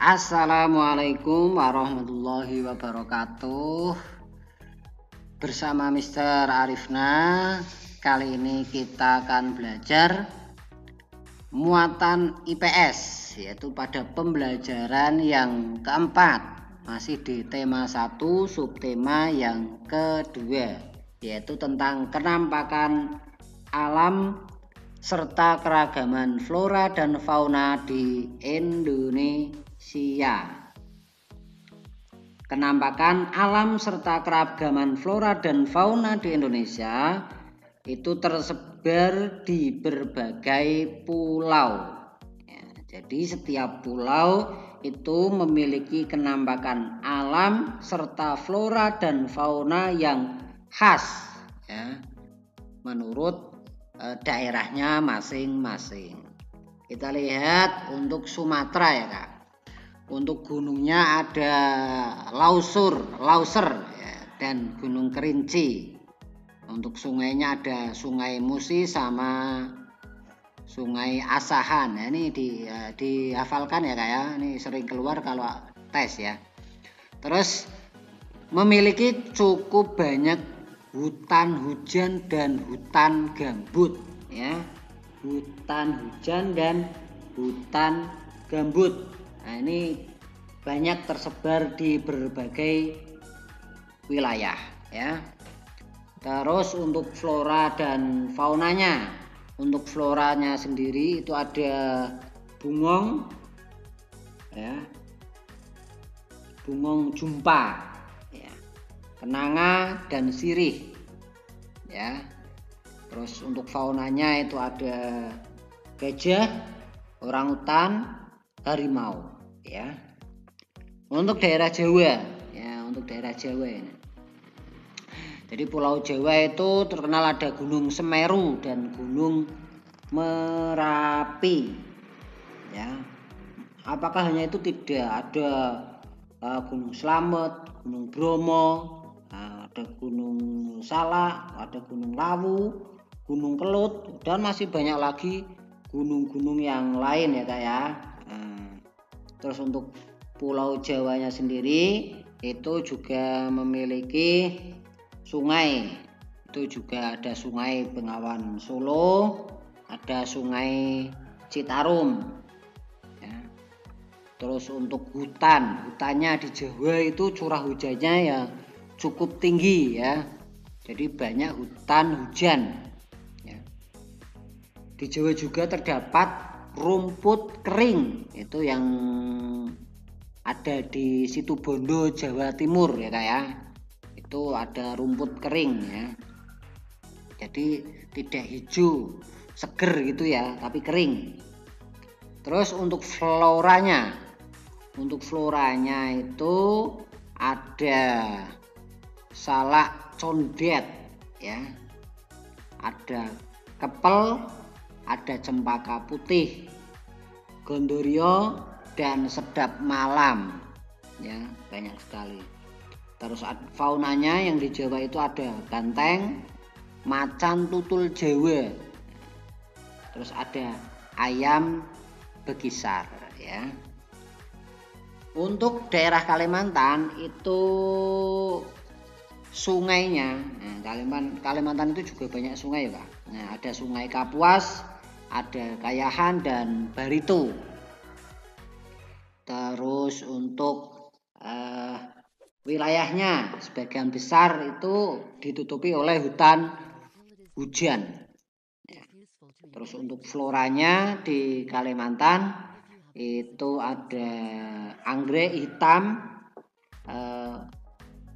Assalamualaikum warahmatullahi wabarakatuh. Bersama Mr. Arifna, kali ini kita akan belajar muatan IPS, yaitu pada pembelajaran yang keempat, masih di tema 1, subtema yang kedua, yaitu tentang kenampakan alam serta keragaman flora dan fauna di Indonesia. Kenampakan alam serta keragaman flora dan fauna di Indonesia itu tersebar di berbagai pulau. Ya, jadi setiap pulau itu memiliki kenampakan alam serta flora dan fauna yang khas, ya, menurut daerahnya masing-masing. Kita lihat untuk Sumatera ya Kak. Untuk gunungnya ada Lauser ya, dan Gunung Kerinci. Untuk sungainya ada Sungai Musi sama Sungai Asahan. Nah, ini dihafalkan ya Kak ya. Ini sering keluar kalau tes ya. Terus memiliki cukup banyak hutan hujan dan hutan gambut ya. Hutan hujan dan hutan gambut. Nah, ini banyak tersebar di berbagai wilayah ya. Terus untuk flora dan faunanya, untuk floranya sendiri itu ada bungong ya, bungong jumpa ya, kenanga dan sirih ya. Terus untuk faunanya itu ada gajah, orangutan, harimau ya. Untuk daerah Jawa ya, untuk daerah Jawa ini. Jadi Pulau Jawa itu terkenal ada Gunung Semeru dan Gunung Merapi ya. Apakah hanya itu? Tidak, ada Gunung Slamet, Gunung Bromo, ada Gunung Salak, ada Gunung Lawu, Gunung Kelut, dan masih banyak lagi gunung-gunung yang lain ya Kak ya. Terus untuk Pulau Jawanya sendiri itu juga memiliki sungai. Itu juga ada Sungai Bengawan Solo, ada Sungai Citarum ya. Terus untuk hutannya di Jawa itu curah hujannya ya cukup tinggi ya. Jadi banyak hutan hujan ya. Di Jawa juga terdapat rumput kering, itu yang ada di Situbondo, Jawa Timur ya Kak ya. Itu ada rumput kering ya. Jadi tidak hijau seger gitu ya, tapi kering. Terus untuk floranya itu ada salak condet ya, ada kepel, ada cempaka putih, gondorio, dan sedap malam ya, banyak sekali. Terus faunanya yang di Jawa itu ada banteng, macan tutul Jawa, terus ada ayam bekisar ya. Untuk daerah Kalimantan itu sungainya, Kalimantan itu juga banyak sungai ya Pak. Nah, ada Sungai Kapuas, ada Kayahan dan Barito. Terus untuk wilayahnya sebagian besar itu ditutupi oleh hutan hujan ya. Terus untuk floranya di Kalimantan itu ada anggrek hitam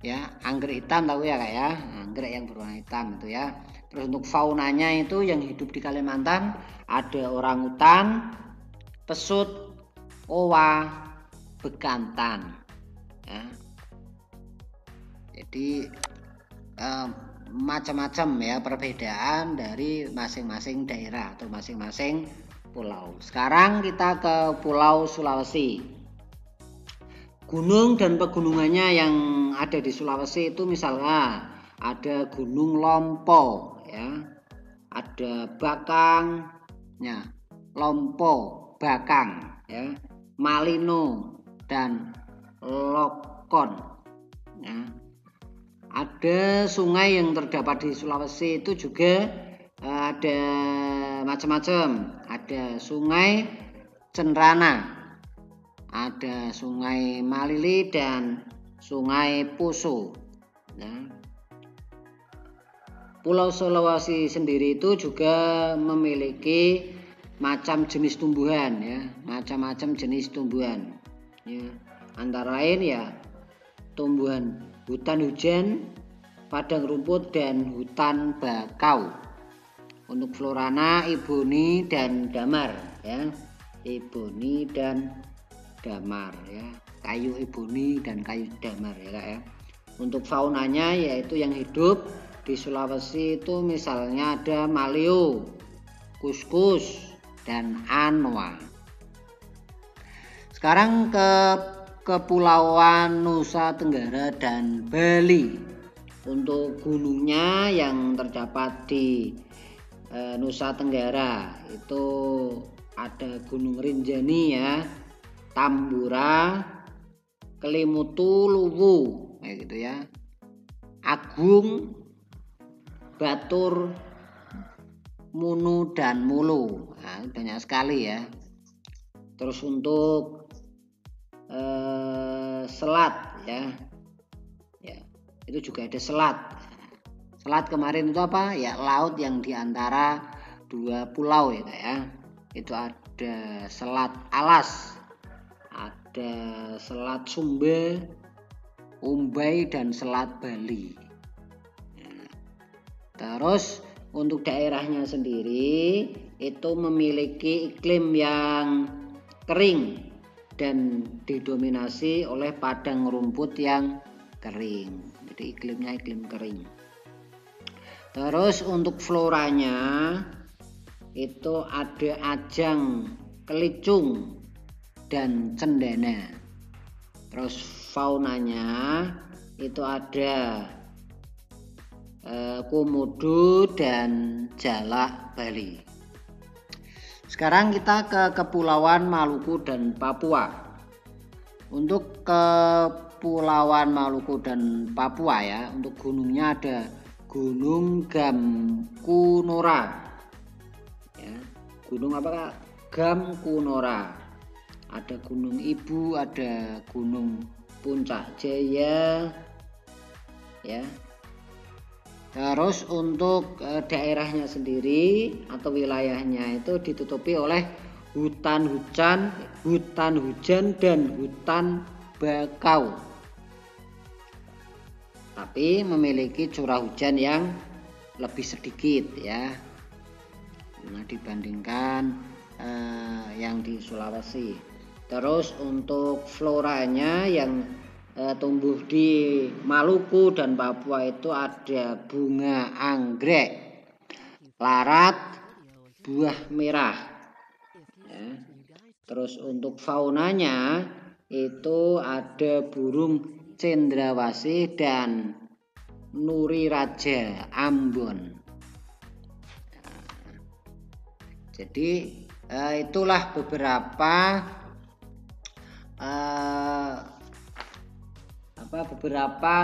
ya, anggrek hitam tahu ya Kak ya, anggrek yang berwarna hitam itu ya. Terus untuk faunanya itu yang hidup di Kalimantan ada orangutan, pesut, owa, bekantan ya. Jadi macam-macam ya perbedaan dari masing-masing daerah atau masing-masing pulau. Sekarang kita ke Pulau Sulawesi. Gunung dan pegunungannya yang ada di Sulawesi itu misalnya ada Gunung Lompo ya, ada Bakang ya, Lompo, Bakang ya, Malino, dan Lokon. Ya. Ada sungai yang terdapat di Sulawesi itu juga ada macam-macam. Ada sungai Cenrana, ada sungai Malili dan sungai Poso. Ya. Pulau Sulawesi sendiri itu juga memiliki macam jenis tumbuhan, ya, macam-macam jenis tumbuhan. Ya. Antara lain ya tumbuhan hutan hujan, padang rumput, dan hutan bakau. Untuk florana Eboni dan Damar, ya, Eboni dan Damar, ya, kayu eboni dan kayu damar, ya Kak, ya. Untuk faunanya yaitu yang hidup di Sulawesi itu misalnya ada maleo, kuskus, dan anoa. Sekarang ke Kepulauan Nusa Tenggara dan Bali. Untuk gunungnya yang terdapat di Nusa Tenggara itu ada Gunung Rinjani, ya, Tambora, Kelimutu, Luwu, kayak gitu ya, Agung, Batur, Munu, dan Mulu. Nah, banyak sekali ya. Terus untuk selat, ya, itu juga ada selat. Selat kemarin itu apa? Ya, laut yang diantara dua pulau, ya Kak, ya. Itu ada Selat Alas, ada Selat Sumba, Umbai, dan Selat Bali. Terus untuk daerahnya sendiri itu memiliki iklim yang kering dan didominasi oleh padang rumput yang kering. Jadi iklimnya iklim kering. Terus untuk floranya itu ada ajang, kelicung, dan cendana. Terus faunanya itu ada komodo dan jalak Bali. Sekarang kita ke Kepulauan Maluku dan Papua. Untuk Kepulauan Maluku dan Papua, ya, untuk gunungnya ada Gunung Gamkunora, ya, gunung apa Kak? Gamkunora. Ada Gunung Ibu, ada Gunung Puncak Jaya, ya. Terus untuk daerahnya sendiri atau wilayahnya itu ditutupi oleh hutan hujan, dan hutan bakau. Tapi memiliki curah hujan yang lebih sedikit, ya, dibandingkan yang di Sulawesi. Terus untuk floranya yang tumbuh di Maluku dan Papua itu ada bunga anggrek, larat, buah merah, ya. Terus untuk faunanya itu ada burung cendrawasih dan nuri raja Ambon. Jadi itulah beberapa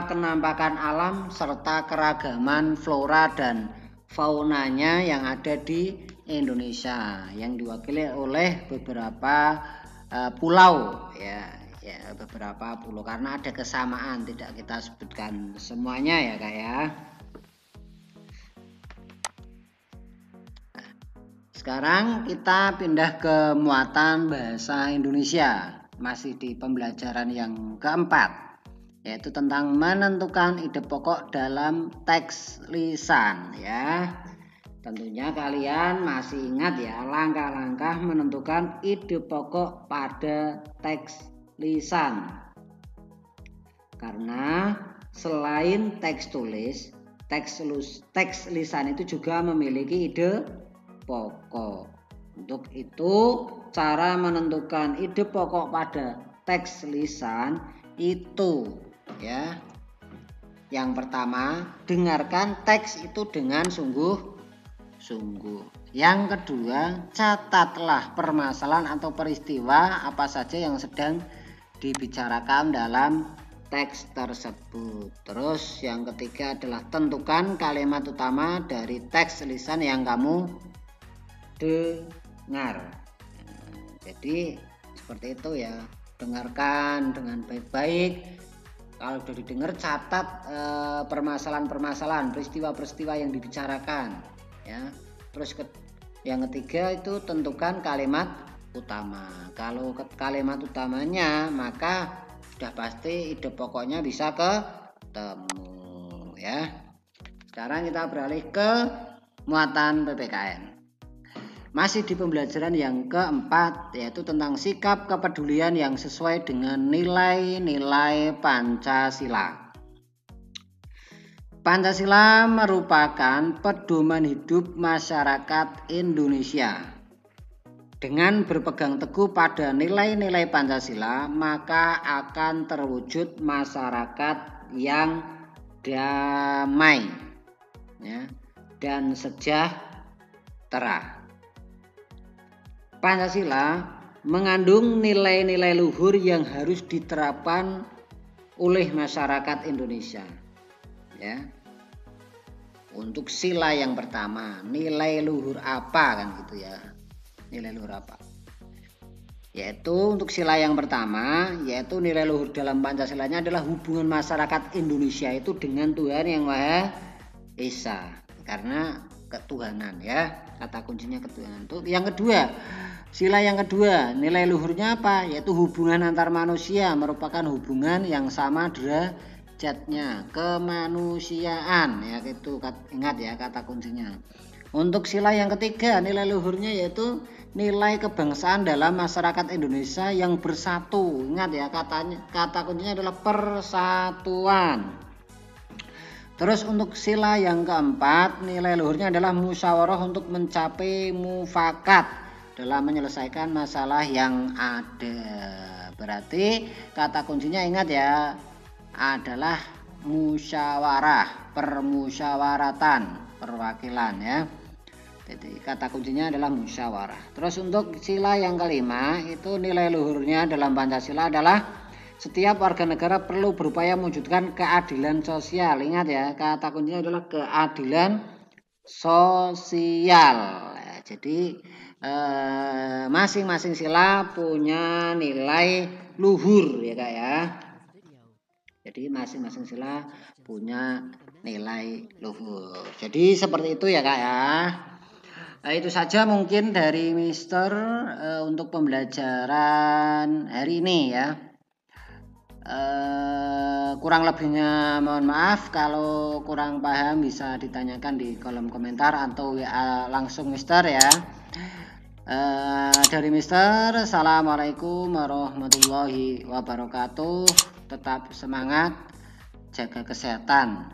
kenampakan alam serta keragaman flora dan faunanya yang ada di Indonesia yang diwakili oleh beberapa pulau, ya, beberapa pulau, karena ada kesamaan, tidak kita sebutkan semuanya, ya Kak, ya. Sekarang kita pindah ke muatan bahasa Indonesia, masih di pembelajaran yang keempat, yaitu tentang menentukan ide pokok dalam teks lisan, ya. Tentunya kalian masih ingat, ya, langkah-langkah menentukan ide pokok pada teks lisan. Karena selain teks tulis, teks lisan itu juga memiliki ide pokok. Untuk itu, cara menentukan ide pokok pada teks lisan itu, ya, yang pertama, dengarkan teks itu dengan sungguh-sungguh. Yang kedua, catatlah permasalahan atau peristiwa apa saja yang sedang dibicarakan dalam teks tersebut. Terus yang ketiga adalah tentukan kalimat utama dari teks lisan yang kamu dengar. Jadi seperti itu ya, dengarkan dengan baik-baik. Kalau sudah didengar, catat permasalahan-permasalahan, peristiwa-peristiwa yang dibicarakan ya. Terus yang ketiga itu tentukan kalimat utama. Kalau kalimat utamanya maka sudah pasti ide pokoknya bisa ketemu ya. Sekarang kita beralih ke muatan PPKN. Masih di pembelajaran yang keempat, yaitu tentang sikap kepedulian yang sesuai dengan nilai-nilai Pancasila. Pancasila merupakan pedoman hidup masyarakat Indonesia. Dengan berpegang teguh pada nilai-nilai Pancasila, maka akan terwujud masyarakat yang damai ya, dan sejahtera. Pancasila mengandung nilai-nilai luhur yang harus diterapkan oleh masyarakat Indonesia. Ya. Untuk sila yang pertama, nilai luhur apa kan gitu ya. Nilai luhur apa? Yaitu untuk sila yang pertama, yaitu nilai luhur dalam Pancasilanya adalah hubungan masyarakat Indonesia itu dengan Tuhan Yang Maha Esa. Karena ketuhanan ya. Kata kuncinya ketuhanan. Yang kedua, sila yang kedua, nilai luhurnya apa? Yaitu hubungan antar manusia, merupakan hubungan yang sama derajatnya, kemanusiaan ya, itu ingat ya kata kuncinya. Untuk sila yang ketiga, nilai luhurnya yaitu nilai kebangsaan dalam masyarakat Indonesia yang bersatu. Ingat ya, kata kuncinya adalah persatuan. Terus untuk sila yang keempat, nilai luhurnya adalah musyawarah untuk mencapai mufakat dalam menyelesaikan masalah yang ada. Berarti kata kuncinya ingat ya, adalah musyawarah, permusyawaratan, perwakilan ya. Jadi kata kuncinya adalah musyawarah. Terus untuk sila yang kelima, itu nilai luhurnya dalam Pancasila adalah setiap warga negara perlu berupaya mewujudkan keadilan sosial. Ingat ya, kata kuncinya adalah keadilan sosial. Ya, jadi masing-masing sila punya nilai luhur ya Kak ya. Jadi masing-masing sila punya nilai luhur. Jadi seperti itu ya Kak ya. Itu saja mungkin dari Mister untuk pembelajaran hari ini ya. Kurang lebihnya mohon maaf. Kalau kurang paham bisa ditanyakan di kolom komentar atau WA langsung Mister ya. Dari Mister, assalamualaikum warahmatullahi wabarakatuh. Tetap semangat, jaga kesehatan.